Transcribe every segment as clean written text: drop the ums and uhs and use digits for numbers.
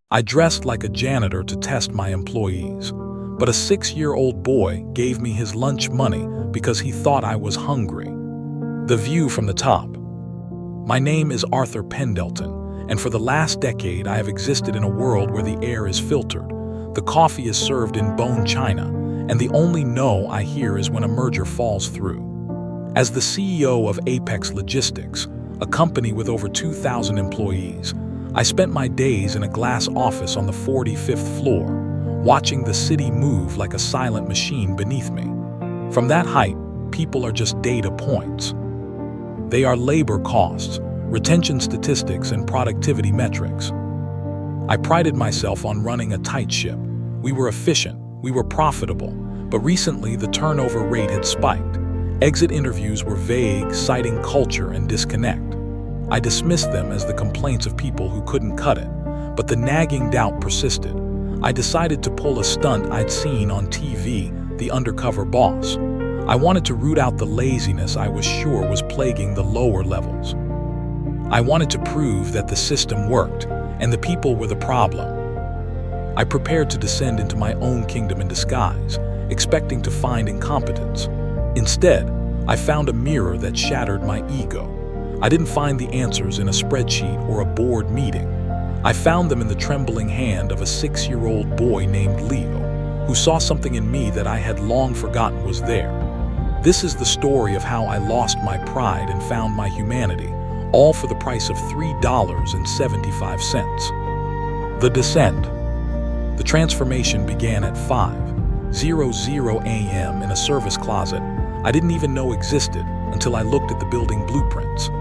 I dressed like a janitor to test my employees, but a 6-year-old boy gave me his lunch money because he thought I was hungry. The view from the top. My name is Arthur Pendleton, and for the last decade I have existed in a world where the air is filtered, the coffee is served in bone china, and the only no I hear is when a merger falls through. As the CEO of Apex Logistics, a company with over 2,000 employees, I spent my days in a glass office on the 45th floor, watching the city move like a silent machine beneath me. From that height, people are just data points. They are labor costs, retention statistics, and productivity metrics. I prided myself on running a tight ship. We were efficient, we were profitable, but recently the turnover rate had spiked. Exit interviews were vague, citing culture and disconnect. I dismissed them as the complaints of people who couldn't cut it, but the nagging doubt persisted. I decided to pull a stunt I'd seen on TV, the undercover boss. I wanted to root out the laziness I was sure was plaguing the lower levels. I wanted to prove that the system worked, and the people were the problem. I prepared to descend into my own kingdom in disguise, expecting to find incompetence. Instead, I found a mirror that shattered my ego. I didn't find the answers in a spreadsheet or a board meeting. I found them in the trembling hand of a 6-year-old boy named Leo, who saw something in me that I had long forgotten was there. This is the story of how I lost my pride and found my humanity, all for the price of $3.75. The descent. The transformation began at 5:00 a.m. in a service closet I didn't even know existed until I looked at the building blueprints.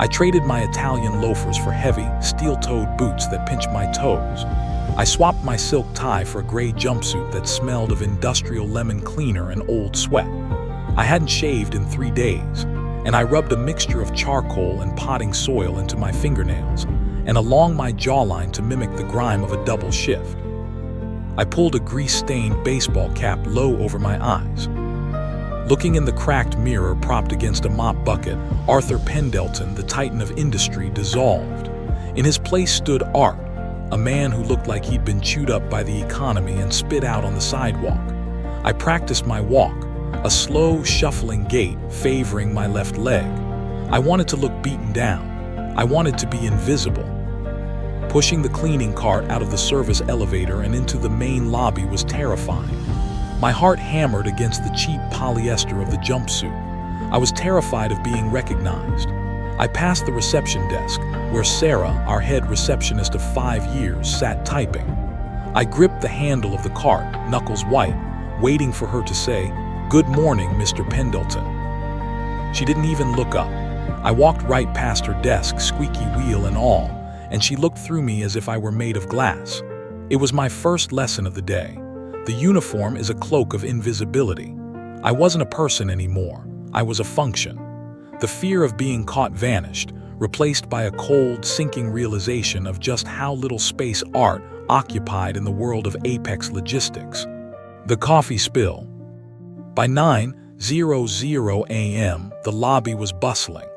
I traded my Italian loafers for heavy, steel-toed boots that pinched my toes. I swapped my silk tie for a gray jumpsuit that smelled of industrial lemon cleaner and old sweat. I hadn't shaved in 3 days, and I rubbed a mixture of charcoal and potting soil into my fingernails and along my jawline to mimic the grime of a double shift. I pulled a grease-stained baseball cap low over my eyes. Looking in the cracked mirror propped against a mop bucket, Arthur Pendleton, the titan of industry, dissolved. In his place stood Art, a man who looked like he'd been chewed up by the economy and spit out on the sidewalk. I practiced my walk, a slow, shuffling gait favoring my left leg. I wanted to look beaten down. I wanted to be invisible. Pushing the cleaning cart out of the service elevator and into the main lobby was terrifying. My heart hammered against the cheap polyester of the jumpsuit. I was terrified of being recognized. I passed the reception desk, where Sarah, our head receptionist of 5 years, sat typing. I gripped the handle of the cart, knuckles white, waiting for her to say, "Good morning, Mr. Pendleton." She didn't even look up. I walked right past her desk, squeaky wheel and all, and she looked through me as if I were made of glass. It was my first lesson of the day. The uniform is a cloak of invisibility. I wasn't a person anymore. I was a function. The fear of being caught vanished, replaced by a cold, sinking realization of just how little space Art occupied in the world of Apex Logistics. The coffee spill. By 9:00 a.m., the lobby was bustling.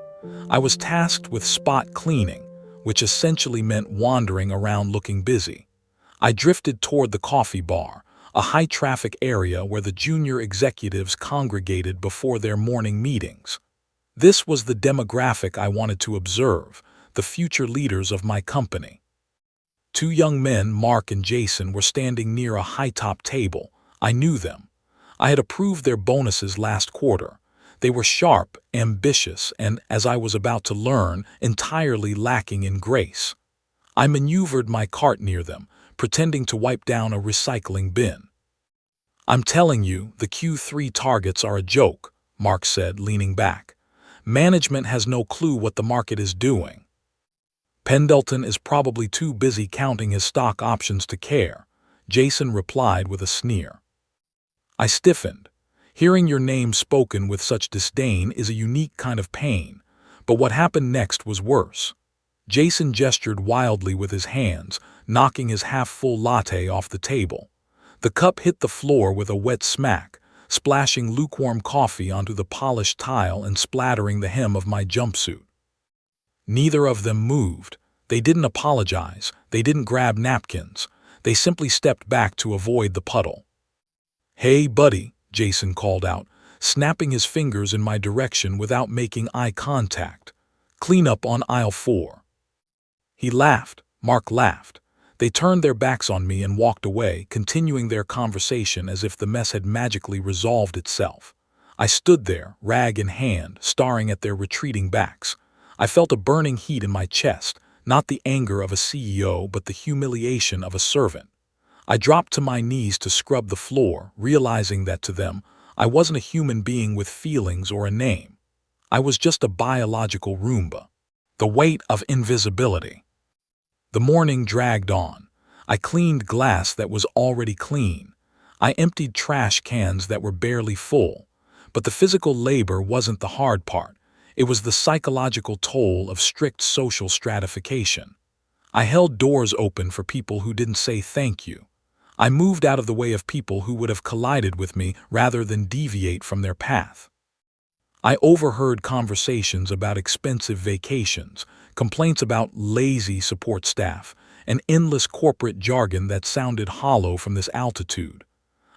I was tasked with spot cleaning, which essentially meant wandering around looking busy. I drifted toward the coffee bar, a high-traffic area where the junior executives congregated before their morning meetings. This was the demographic I wanted to observe, the future leaders of my company. 2 young men, Mark and Jason, were standing near a high-top table. I knew them. I had approved their bonuses last quarter. They were sharp, ambitious, and, as I was about to learn, entirely lacking in grace. I maneuvered my cart near them, pretending to wipe down a recycling bin. "I'm telling you, the Q3 targets are a joke," Mark said, leaning back. "Management has no clue what the market is doing." "Pendleton is probably too busy counting his stock options to care," Jason replied with a sneer. I stiffened. Hearing your name spoken with such disdain is a unique kind of pain, but what happened next was worse. Jason gestured wildly with his hands, knocking his half-full latte off the table. The cup hit the floor with a wet smack, splashing lukewarm coffee onto the polished tile and splattering the hem of my jumpsuit. Neither of them moved. They didn't apologize, they didn't grab napkins. They simply stepped back to avoid the puddle. "Hey, buddy," Jason called out, snapping his fingers in my direction without making eye contact. "Clean up on aisle 4. He laughed. Mark laughed. They turned their backs on me and walked away, continuing their conversation as if the mess had magically resolved itself. I stood there, rag in hand, staring at their retreating backs. I felt a burning heat in my chest, not the anger of a CEO, but the humiliation of a servant. I dropped to my knees to scrub the floor, realizing that to them, I wasn't a human being with feelings or a name. I was just a biological Roomba. The weight of invisibility. The morning dragged on. I cleaned glass that was already clean. I emptied trash cans that were barely full. But the physical labor wasn't the hard part. It was the psychological toll of strict social stratification. I held doors open for people who didn't say thank you. I moved out of the way of people who would have collided with me rather than deviate from their path. I overheard conversations about expensive vacations, complaints about lazy support staff, and endless corporate jargon that sounded hollow from this altitude.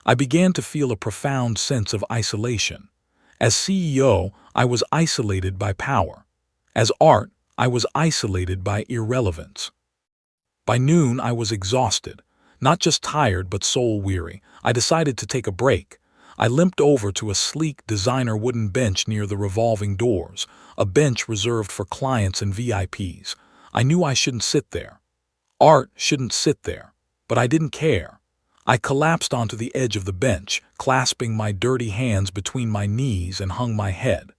I began to feel a profound sense of isolation. As CEO, I was isolated by power. As art, I was isolated by irrelevance. By noon, I was exhausted. Not just tired, but soul-weary. I decided to take a break. I limped over to a sleek designer wooden bench near the revolving doors, a bench reserved for clients and VIPs. I knew I shouldn't sit there. Art shouldn't sit there. But I didn't care. I collapsed onto the edge of the bench, clasping my dirty hands between my knees and hung my head.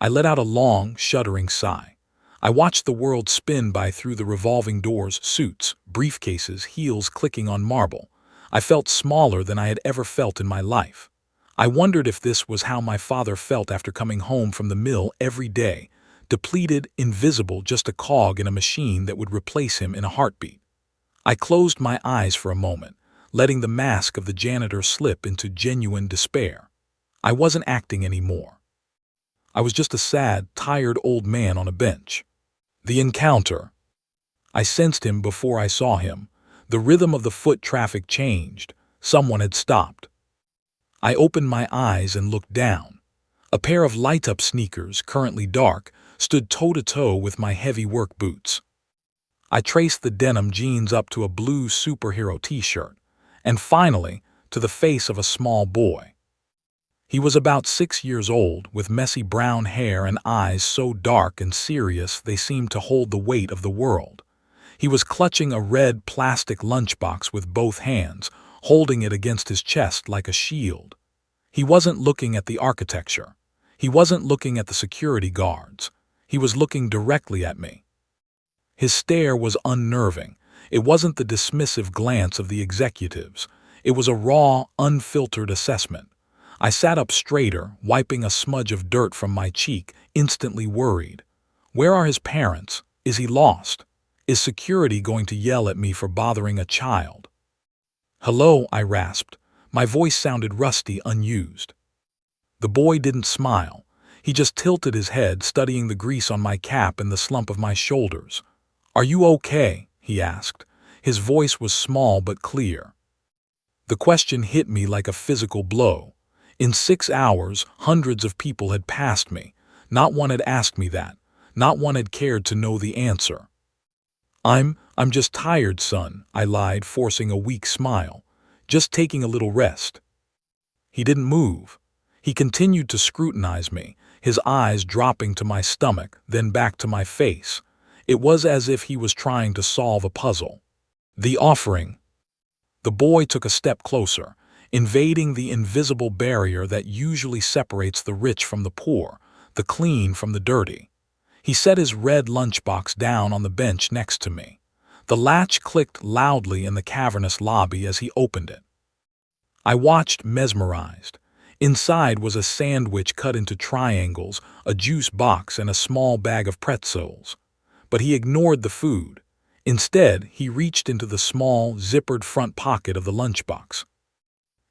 I let out a long, shuddering sigh. I watched the world spin by through the revolving doors, suits, briefcases, heels clicking on marble. I felt smaller than I had ever felt in my life. I wondered if this was how my father felt after coming home from the mill every day, depleted, invisible, just a cog in a machine that would replace him in a heartbeat. I closed my eyes for a moment, letting the mask of the janitor slip into genuine despair. I wasn't acting anymore. I was just a sad, tired old man on a bench. The encounter. I sensed him before I saw him. The rhythm of the foot traffic changed. Someone had stopped. I opened my eyes and looked down. A pair of light-up sneakers, currently dark, stood toe-to-toe with my heavy work boots. I traced the denim jeans up to a blue superhero t-shirt, and finally, to the face of a small boy. He was about 6 years old, with messy brown hair and eyes so dark and serious they seemed to hold the weight of the world. He was clutching a red plastic lunchbox with both hands, holding it against his chest like a shield. He wasn't looking at the architecture. He wasn't looking at the security guards. He was looking directly at me. His stare was unnerving. It wasn't the dismissive glance of the executives. It was a raw, unfiltered assessment. I sat up straighter, wiping a smudge of dirt from my cheek, instantly worried. Where are his parents? Is he lost? Is security going to yell at me for bothering a child? "Hello," I rasped. My voice sounded rusty, unused. The boy didn't smile. He just tilted his head, studying the grease on my cap and the slump of my shoulders. "Are you okay?" he asked. His voice was small but clear. The question hit me like a physical blow. In 6 hours, hundreds of people had passed me. Not one had asked me that. Not one had cared to know the answer. I'm just tired, son," I lied, forcing a weak smile. "Just taking a little rest." He didn't move. He continued to scrutinize me, his eyes dropping to my stomach, then back to my face. It was as if he was trying to solve a puzzle. "The offering." The boy took a step closer, invading the invisible barrier that usually separates the rich from the poor, the clean from the dirty. He set his red lunchbox down on the bench next to me. The latch clicked loudly in the cavernous lobby as he opened it. I watched, mesmerized. Inside was a sandwich cut into triangles, a juice box, and a small bag of pretzels. But he ignored the food. Instead, he reached into the small, zippered front pocket of the lunchbox.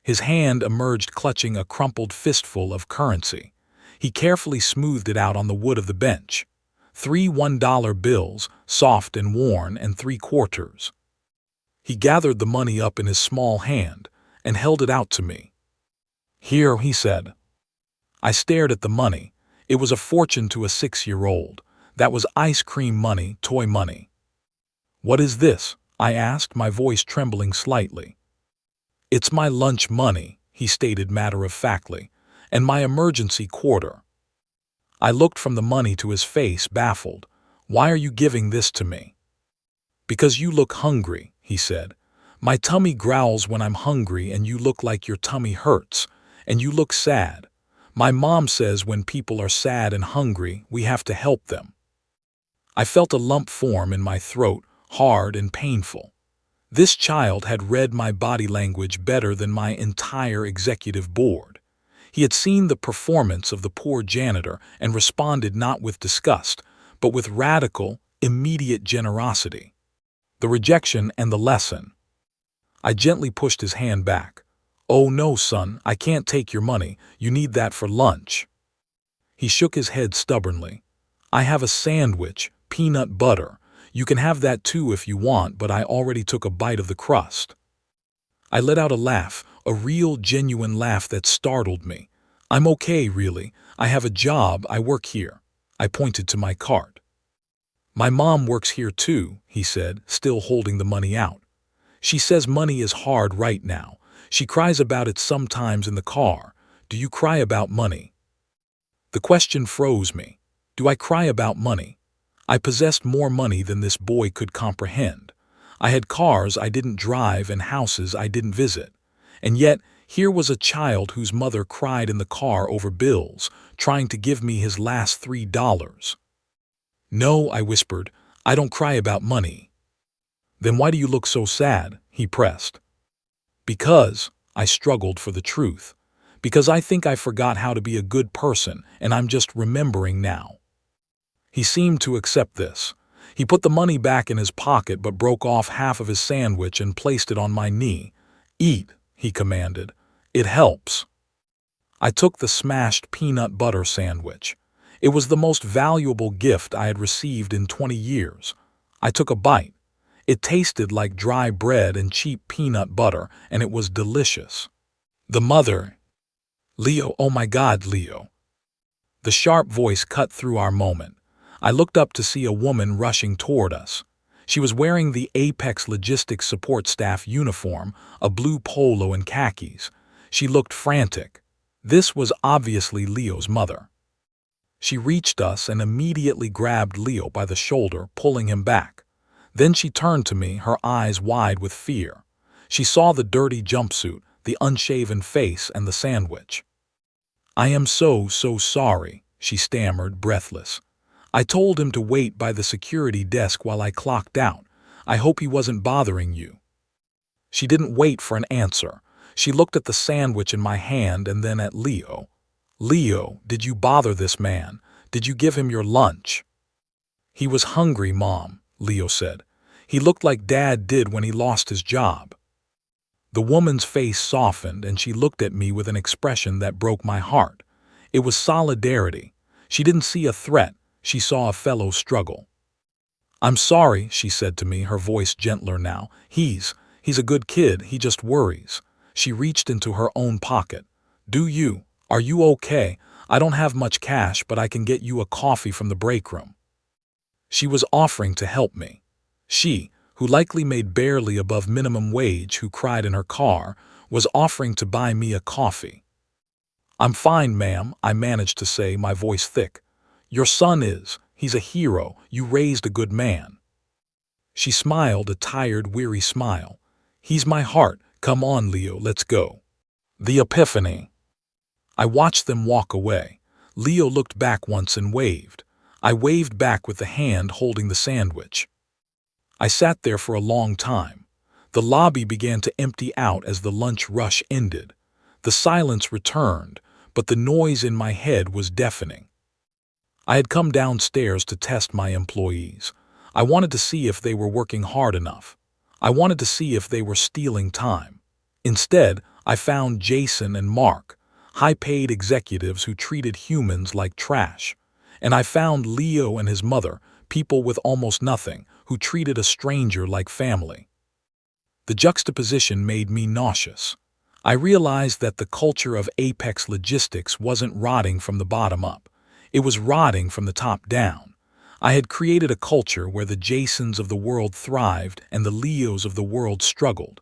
His hand emerged clutching a crumpled fistful of currency. He carefully smoothed it out on the wood of the bench. 3 $1 bills, soft and worn, and 3/4. He gathered the money up in his small hand and held it out to me. "Here," he said. I stared at the money. It was a fortune to a 6-year-old. That was ice cream money, toy money. "What is this?" I asked, my voice trembling slightly. "It's my lunch money," he stated matter-of-factly, "and my emergency quarter." I looked from the money to his face, baffled. "Why are you giving this to me?" "Because you look hungry," he said. "My tummy growls when I'm hungry, and you look like your tummy hurts, and you look sad. My mom says when people are sad and hungry, we have to help them." I felt a lump form in my throat, hard and painful. This child had read my body language better than my entire executive board. He had seen the performance of the poor janitor and responded not with disgust, but with radical, immediate generosity. The rejection and the lesson. I gently pushed his hand back. "Oh no, son, I can't take your money. You need that for lunch." He shook his head stubbornly. "I have a sandwich, peanut butter. You can have that too if you want, but I already took a bite of the crust." I let out a laugh, a real, genuine laugh that startled me. "I'm okay, really. I have a job, I work here." I pointed to my cart. "My mom works here too," he said, still holding the money out. "She says money is hard right now. She cries about it sometimes in the car. Do you cry about money?" The question froze me. Do I cry about money? I possessed more money than this boy could comprehend. I had cars I didn't drive and houses I didn't visit. And yet, here was a child whose mother cried in the car over bills, trying to give me his last $3. "No," I whispered, "I don't cry about money." "Then why do you look so sad?" he pressed. "Because," I struggled for the truth, "because I think I forgot how to be a good person, and I'm just remembering now." He seemed to accept this. He put the money back in his pocket but broke off half of his sandwich and placed it on my knee. "Eat," he commanded. "It helps." I took the smashed peanut butter sandwich. It was the most valuable gift I had received in 20 years. I took a bite. It tasted like dry bread and cheap peanut butter, and it was delicious. The mother. "Leo, oh my God, Leo." The sharp voice cut through our moment. I looked up to see a woman rushing toward us. She was wearing the Apex Logistics Support Staff uniform, a blue polo and khakis. She looked frantic. This was obviously Leo's mother. She reached us and immediately grabbed Leo by the shoulder, pulling him back. Then she turned to me, her eyes wide with fear. She saw the dirty jumpsuit, the unshaven face, and the sandwich. "I am so sorry," she stammered, breathless. "I told him to wait by the security desk while I clocked out. I hope he wasn't bothering you." She didn't wait for an answer. She looked at the sandwich in my hand and then at Leo. "Leo, did you bother this man? Did you give him your lunch?" "He was hungry, Mom," Leo said. "He looked like Dad did when he lost his job." The woman's face softened and she looked at me with an expression that broke my heart. It was solidarity. She didn't see a threat. She saw a fellow struggle. "I'm sorry," she said to me, her voice gentler now. He's a good kid, he just worries." She reached into her own pocket. Are you okay? I don't have much cash, but I can get you a coffee from the break room." She was offering to help me. She, who likely made barely above minimum wage, who cried in her car, was offering to buy me a coffee. "I'm fine, ma'am," I managed to say, my voice thick. "Your son is. He's a hero. You raised a good man." She smiled, a tired, weary smile. "He's my heart. Come on, Leo, let's go." The epiphany. I watched them walk away. Leo looked back once and waved. I waved back with the hand holding the sandwich. I sat there for a long time. The lobby began to empty out as the lunch rush ended. The silence returned, but the noise in my head was deafening. I had come downstairs to test my employees. I wanted to see if they were working hard enough. I wanted to see if they were stealing time. Instead, I found Jason and Mark, high-paid executives who treated humans like trash. And I found Leo and his mother, people with almost nothing, who treated a stranger like family. The juxtaposition made me nauseous. I realized that the culture of Apex Logistics wasn't rotting from the bottom up. It was rotting from the top down. I had created a culture where the Jasons of the world thrived and the Leos of the world struggled.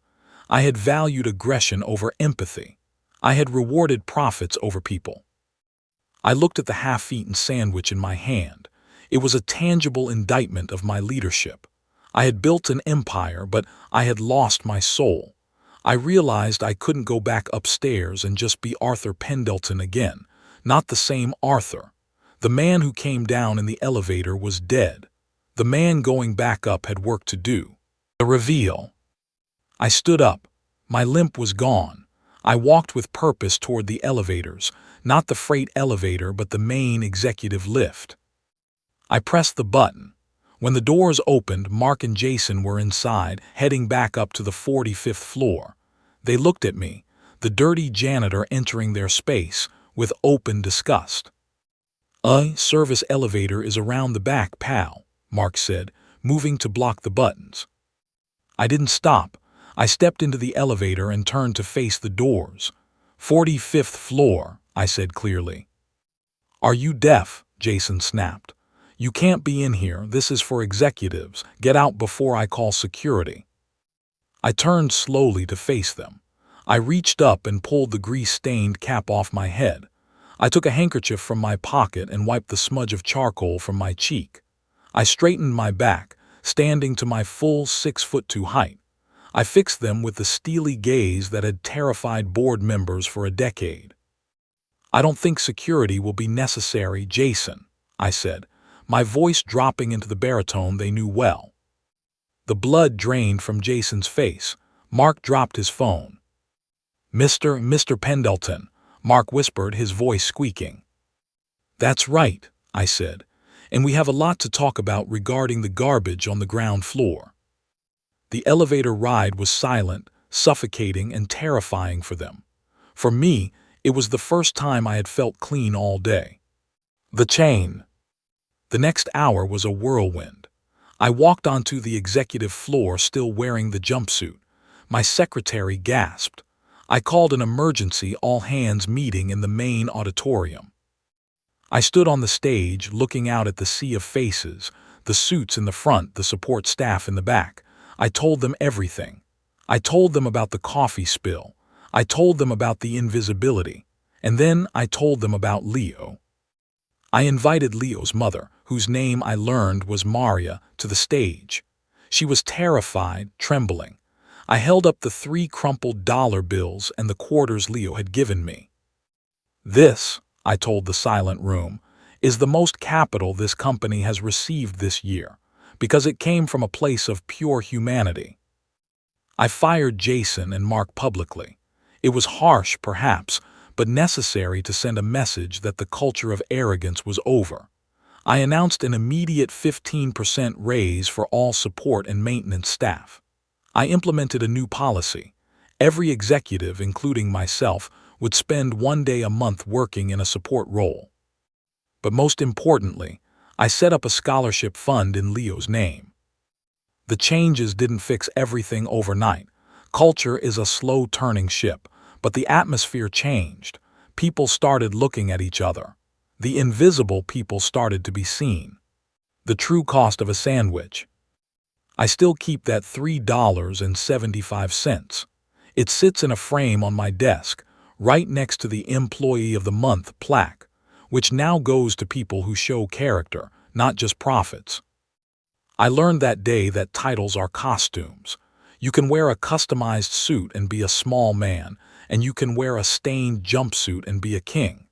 I had valued aggression over empathy. I had rewarded profits over people. I looked at the half-eaten sandwich in my hand. It was a tangible indictment of my leadership. I had built an empire, but I had lost my soul. I realized I couldn't go back upstairs and just be Arthur Pendleton again. Not the same Arthur. The man who came down in the elevator was dead. The man going back up had work to do. The reveal. I stood up. My limp was gone. I walked with purpose toward the elevators, not the freight elevator but the main executive lift. I pressed the button. When the doors opened, Mark and Jason were inside, heading back up to the 45th floor. They looked at me, the dirty janitor entering their space, with open disgust. Service elevator is around the back, pal," Mark said, moving to block the buttons. I didn't stop. I stepped into the elevator and turned to face the doors. 45th floor, I said clearly. "Are you deaf?" Jason snapped. "You can't be in here. This is for executives. Get out before I call security." I turned slowly to face them. I reached up and pulled the grease-stained cap off my head. I took a handkerchief from my pocket and wiped the smudge of charcoal from my cheek. I straightened my back, standing to my full 6'2" height. I fixed them with the steely gaze that had terrified board members for a decade. "I don't think security will be necessary, Jason," I said, my voice dropping into the baritone they knew well. The blood drained from Jason's face. Mark dropped his phone. Mr. Pendleton," Mark whispered, his voice squeaking. "That's right," I said, "and we have a lot to talk about regarding the garbage on the ground floor." The elevator ride was silent, suffocating, and terrifying for them. For me, it was the first time I had felt clean all day. The chain. The next hour was a whirlwind. I walked onto the executive floor still wearing the jumpsuit. My secretary gasped. I called an emergency all-hands meeting in the main auditorium. I stood on the stage looking out at the sea of faces, the suits in the front, the support staff in the back. I told them everything. I told them about the coffee spill. I told them about the invisibility. And then I told them about Leo. I invited Leo's mother, whose name I learned was Maria, to the stage. She was terrified, trembling. I held up the 3 crumpled dollar bills and the quarters Leo had given me. "This," I told the silent room, "is the most capital this company has received this year, because it came from a place of pure humanity." I fired Jason and Mark publicly. It was harsh, perhaps, but necessary to send a message that the culture of arrogance was over. I announced an immediate 15% raise for all support and maintenance staff. I implemented a new policy. Every executive, including myself, would spend 1 day a month working in a support role. But most importantly, I set up a scholarship fund in Leo's name. The changes didn't fix everything overnight. Culture is a slow-turning ship, but the atmosphere changed. People started looking at each other. The invisible people started to be seen. The true cost of a sandwich. I still keep that $3.75. It sits in a frame on my desk, right next to the Employee of the Month plaque, which now goes to people who show character, not just profits. I learned that day that titles are costumes. You can wear a customized suit and be a small man, and you can wear a stained jumpsuit and be a king.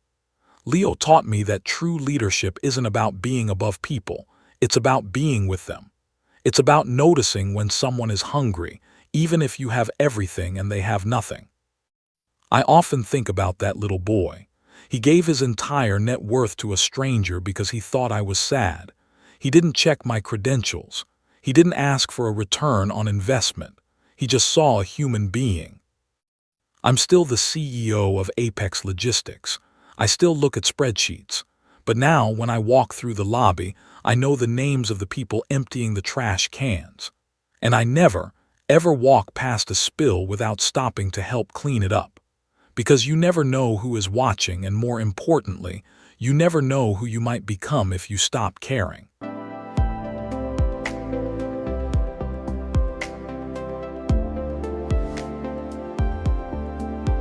Leo taught me that true leadership isn't about being above people, it's about being with them. It's about noticing when someone is hungry, even if you have everything and they have nothing. I often think about that little boy. He gave his entire net worth to a stranger because he thought I was sad. He didn't check my credentials. He didn't ask for a return on investment. He just saw a human being. I'm still the CEO of Apex Logistics. I still look at spreadsheets. But now, when I walk through the lobby, I know the names of the people emptying the trash cans. And I never, ever walk past a spill without stopping to help clean it up. Because you never know who is watching, and more importantly, you never know who you might become if you stop caring.